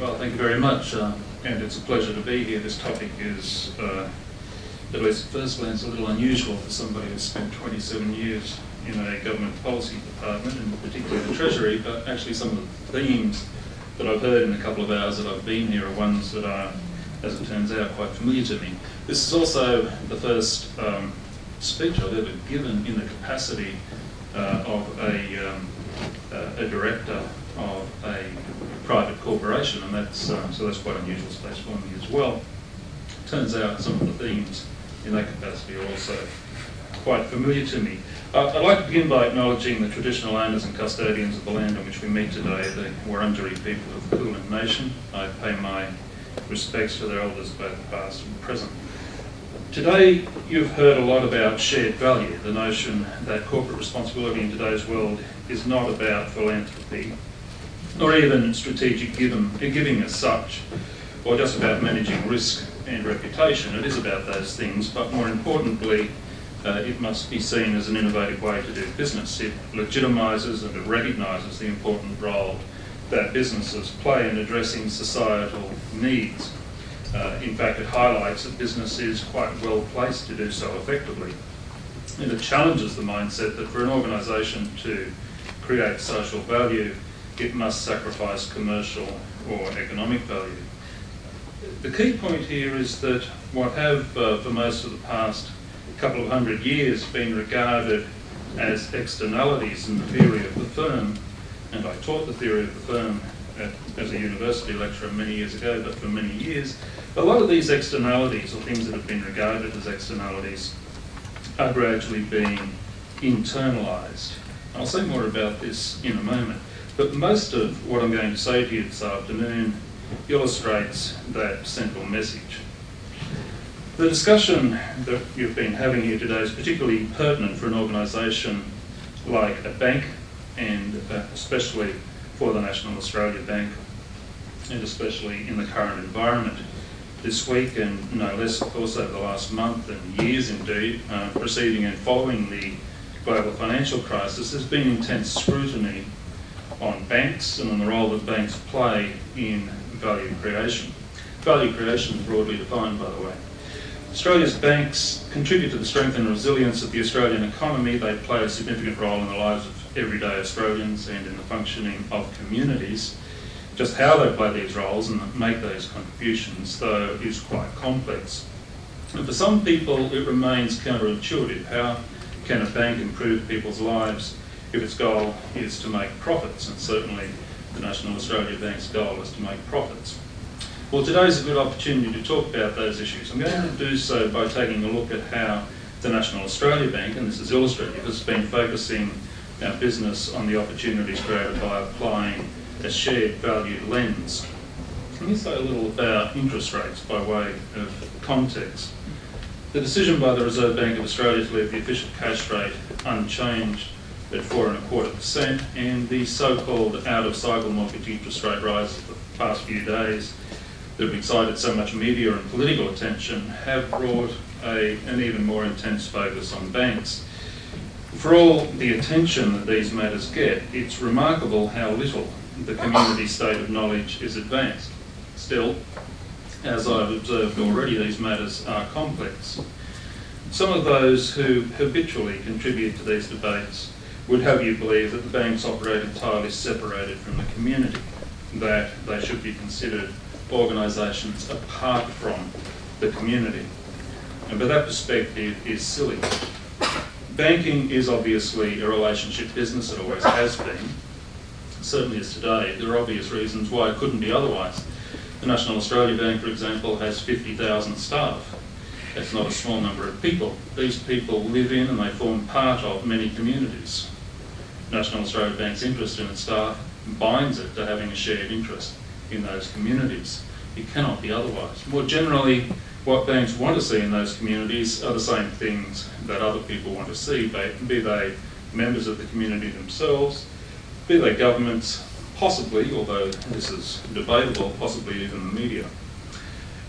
Well, thank you very much, and it's a pleasure to be here. This topic is, at least at first glance, a little unusual for somebody who's spent 27 years in a government policy department, and particularly the Treasury, but actually some of the themes that I've heard in the couple of hours that I've been here are ones that are, as it turns out, quite familiar to me. This is also the first speech I've ever given in the capacity of a director of a private corporation, and that's so that's quite unusual space for me as well. Turns out some of the themes in that capacity are also quite familiar to me. I'd like to begin by acknowledging the traditional owners and custodians of the land on which we meet today, the Wurundjeri people of the Kulin Nation. I pay my respects to their elders, both past and present. Today, you've heard a lot about shared value, the notion that corporate responsibility in today's world is not about philanthropy, or even strategic giving as such, or just about managing risk and reputation. It is about those things, but more importantly, it must be seen as an innovative way to do business. It legitimises and it recognises the important role that businesses play in addressing societal needs. In fact, it highlights that business is quite well placed to do so effectively. And it challenges the mindset that for an organisation to create social value, it must sacrifice commercial or economic value. The key point here is that what have, for most of the past couple of hundred years, been regarded as externalities in the theory of the firm, and I taught the theory of the firm as a university lecturer many years ago, but for many years, a lot of these externalities, or things that have been regarded as externalities, are gradually being internalised. I'll say more about this in a moment, but most of what I'm going to say to you this afternoon illustrates that central message. The discussion that you've been having here today is particularly pertinent for an organisation like a bank, and especially for the National Australia Bank, and especially in the current environment. This week, and no less, of course, over the last month and years indeed, preceding and following the global financial crisis, there's been intense scrutiny on banks and on the role that banks play in value creation. Value creation is broadly defined, by the way. Australia's banks contribute to the strength and resilience of the Australian economy. They play a significant role in the lives of everyday Australians and in the functioning of communities. Just how they play these roles and make those contributions, though, is quite complex. And for some people, it remains counterintuitive. How can a bank improve people's lives if its goal is to make profits? And certainly the National Australia Bank's goal is to make profits. Well, today's a good opportunity to talk about those issues. I'm going to do so by taking a look at how the National Australia Bank, and this is illustrative, has been focusing our business on the opportunities created by applying a shared value lens. Let me say a little about interest rates by way of context. The decision by the Reserve Bank of Australia to leave the official cash rate unchanged at 4.25%, and the so-called out-of-cycle mortgage interest rate rise of the past few days that have excited so much media and political attention have brought an even more intense focus on banks. For all the attention that these matters get, it's remarkable how little the community state of knowledge is advanced. Still, as I've observed already, these matters are complex. Some of those who habitually contribute to these debates would have you believe that the banks operate entirely separated from the community, that they should be considered organisations apart from the community. But that perspective is silly. Banking is obviously a relationship business, it always has been. Certainly is today. There are obvious reasons why it couldn't be otherwise. The National Australia Bank, for example, has 50,000 staff. That's not a small number of people. These people live in and they form part of many communities. National Australia Bank's interest in its staff binds it to having a shared interest in those communities. It cannot be otherwise. More generally, what banks want to see in those communities are the same things that other people want to see, be they members of the community themselves, be they governments, possibly, although this is debatable, possibly even the media.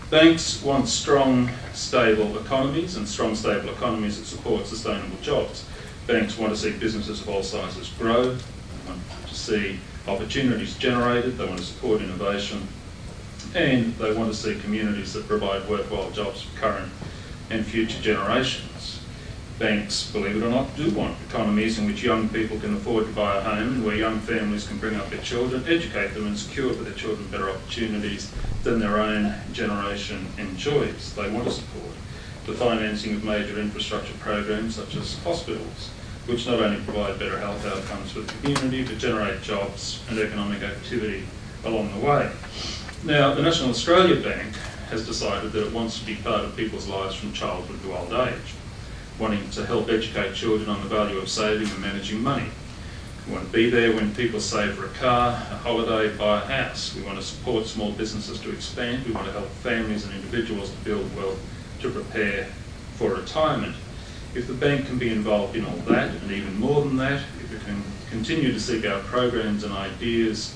Banks want strong, stable economies, and strong, stable economies that support sustainable jobs. Banks want to see businesses of all sizes grow, they want to see opportunities generated, they want to support innovation, and they want to see communities that provide worthwhile jobs for current and future generations. Banks, believe it or not, do want economies in which young people can afford to buy a home and where young families can bring up their children, educate them and secure for their children better opportunities than their own generation enjoys. They want to support the financing of major infrastructure programs such as hospitals, which not only provide better health outcomes for the community, but generate jobs and economic activity along the way. Now, the National Australia Bank has decided that it wants to be part of people's lives from childhood to old age, wanting to help educate children on the value of saving and managing money. We want to be there when people save for a car, a holiday, buy a house. We want to support small businesses to expand. We want to help families and individuals to build wealth to prepare for retirement. If the bank can be involved in all that, and even more than that, if it can continue to seek out programs and ideas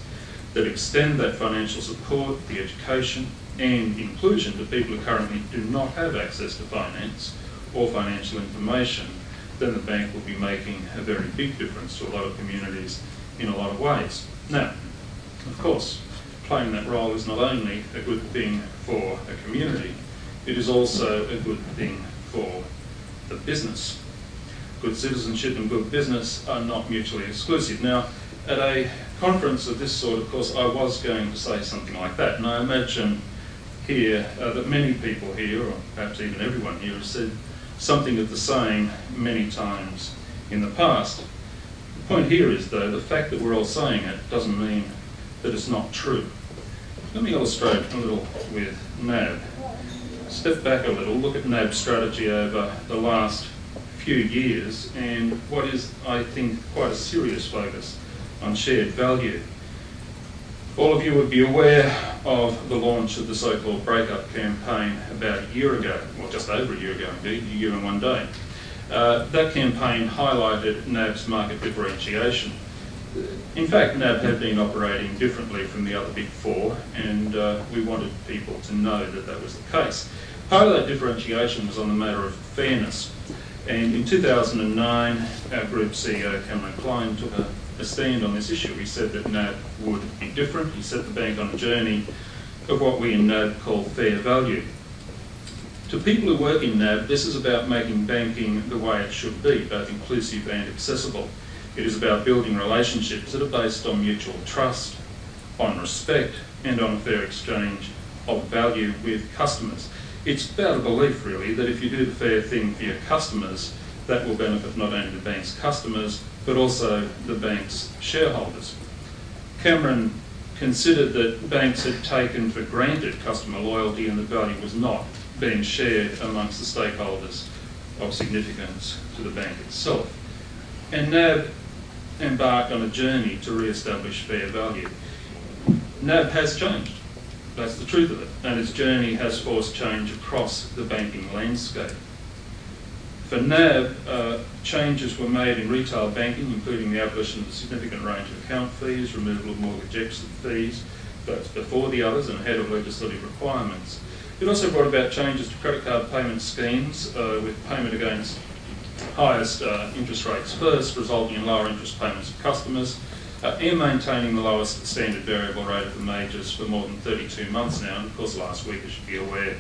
that extend that financial support, the education and inclusion to people who currently do not have access to finance or financial information, then the bank will be making a very big difference to a lot of communities in a lot of ways. Now, of course, playing that role is not only a good thing for a community, it is also a good thing for the business. Good citizenship and good business are not mutually exclusive. Now, at a conference of this sort, of course, I was going to say something like that, and I imagine here that many people here, or perhaps even everyone here, has said something of the same many times in the past. The point here is, though, the fact that we're all saying it doesn't mean that it's not true. Let me illustrate a little with NAB. Step back a little, look at NAB's strategy over the last few years and what is, I think, quite a serious focus on shared value. All of you would be aware of the launch of the so-called breakup campaign about a year ago, well, just over a year ago indeed, a year and one day. That campaign highlighted NAB's market differentiation. In fact, NAB had been operating differently from the other big four, and we wanted people to know that that was the case. Part of that differentiation was on the matter of fairness. And in 2009, our group CEO, Cameron Klein, took a stand on this issue. He said that NAB would be different. He set the bank on a journey of what we in NAB call fair value. To people who work in NAB, this is about making banking the way it should be, both inclusive and accessible. It is about building relationships that are based on mutual trust, on respect, and on a fair exchange of value with customers. It's about a belief, really, that if you do the fair thing for your customers, that will benefit not only the bank's customers, but also the bank's shareholders. Cameron considered that banks had taken for granted customer loyalty and that value was not being shared amongst the stakeholders of significance to the bank itself. And NAB embarked on a journey to re-establish fair value. NAB has changed. That's the truth of it. And its journey has forced change across the banking landscape. For NAB, changes were made in retail banking, including the abolition of a significant range of account fees, removal of mortgage exit fees, that's before the others and ahead of legislative requirements. It also brought about changes to credit card payment schemes with payment against highest interest rates first, resulting in lower interest payments for customers, and maintaining the lowest standard variable rate of the majors for more than 32 months now. And of course, last week, as you'd be aware,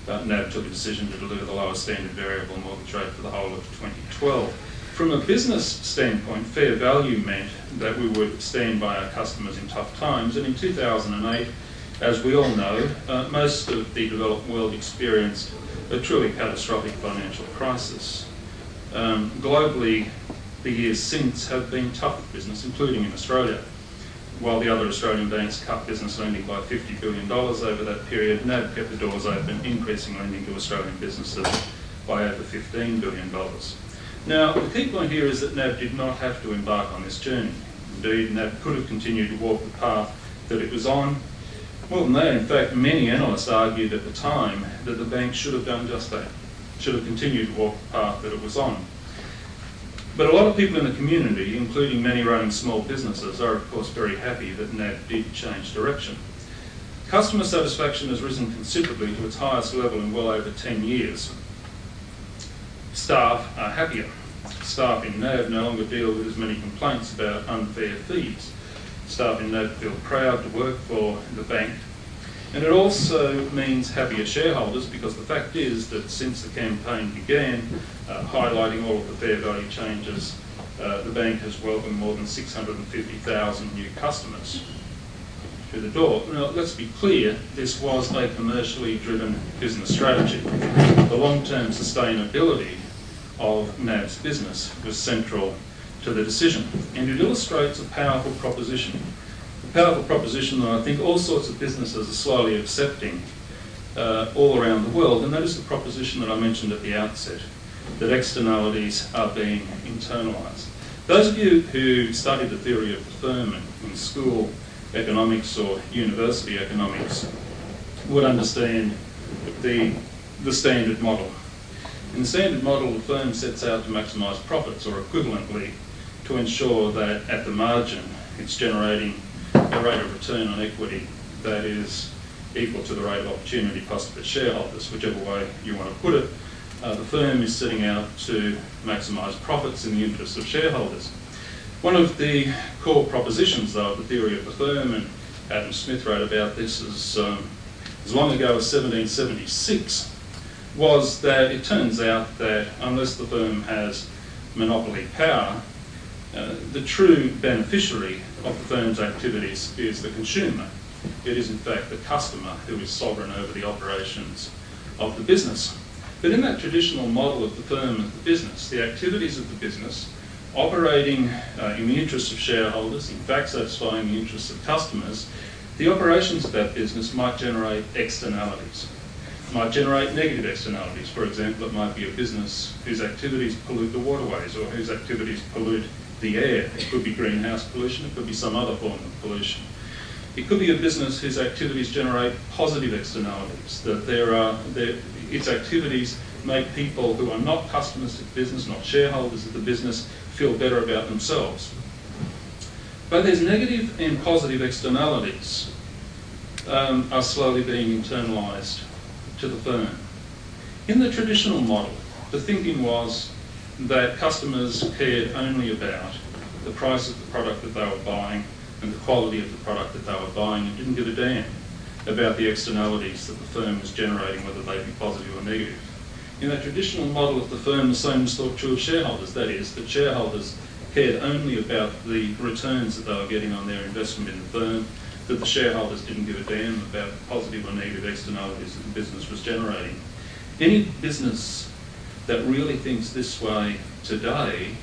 NAB took a decision to deliver the lowest standard variable mortgage rate for the whole of 2012. From a business standpoint, fair value meant that we would stand by our customers in tough times. And in 2008, as we all know, most of the developed world experienced a truly catastrophic financial crisis. Globally, the years since have been tough for business, including in Australia. While the other Australian banks cut business lending by $50 billion over that period, NAB kept the doors open, increasing lending to Australian businesses by over $15 billion. Now, the key point here is that NAB did not have to embark on this journey. Indeed, NAB could have continued to walk the path that it was on. More than that, in fact, many analysts argued at the time that the bank should have done just that, should have continued to walk the path that it was on. But a lot of people in the community, including many running small businesses, are of course very happy that NAB did change direction. Customer satisfaction has risen considerably to its highest level in well over 10 years. Staff are happier. Staff in NAB no longer deal with as many complaints about unfair fees. Staff in NAB feel proud to work for the bank. And it also means happier shareholders, because the fact is that since the campaign began, highlighting all of the fair value changes, the bank has welcomed more than 650,000 new customers through the door. Now, let's be clear, this was a commercially driven business strategy. The long-term sustainability of NAB's business was central to the decision, and it illustrates a powerful proposition. A powerful proposition that I think all sorts of businesses are slowly accepting all around the world, and that is the proposition that I mentioned at the outset, that externalities are being internalised. Those of you who studied the theory of the firm in school economics or university economics would understand the standard model. In the standard model, the firm sets out to maximise profits, or equivalently, to ensure that at the margin it's generating a rate of return on equity that is equal to the rate of opportunity cost of its shareholders, whichever way you want to put it. The firm is setting out to maximise profits in the interests of shareholders. One of the core propositions, though, of the theory of the firm, and Adam Smith wrote about this as long ago as 1776, was that it turns out that unless the firm has monopoly power, the true beneficiary of the firm's activities is the consumer. It is in fact the customer who is sovereign over the operations of the business. But in that traditional model of the firm as the business, the activities of the business operating in the interests of shareholders, in fact satisfying the interests of customers, the operations of that business might generate externalities, might generate negative externalities. For example, it might be a business whose activities pollute the waterways or whose activities pollute the air. It could be greenhouse pollution, it could be some other form of pollution. It could be a business whose activities generate positive externalities, that its activities make people who are not customers of the business, not shareholders of the business, feel better about themselves. But there's negative and positive externalities are slowly being internalised to the firm. In the traditional model, the thinking was that customers cared only about the price of the product that they were buying and the quality of the product that they were buying, and didn't give a damn about the externalities that the firm was generating, whether they be positive or negative. In that traditional model of the firm, the same was thought true of shareholders. That is, that shareholders cared only about the returns that they were getting on their investment in the firm, that the shareholders didn't give a damn about the positive or negative externalities that the business was generating. Any business that really thinks this way today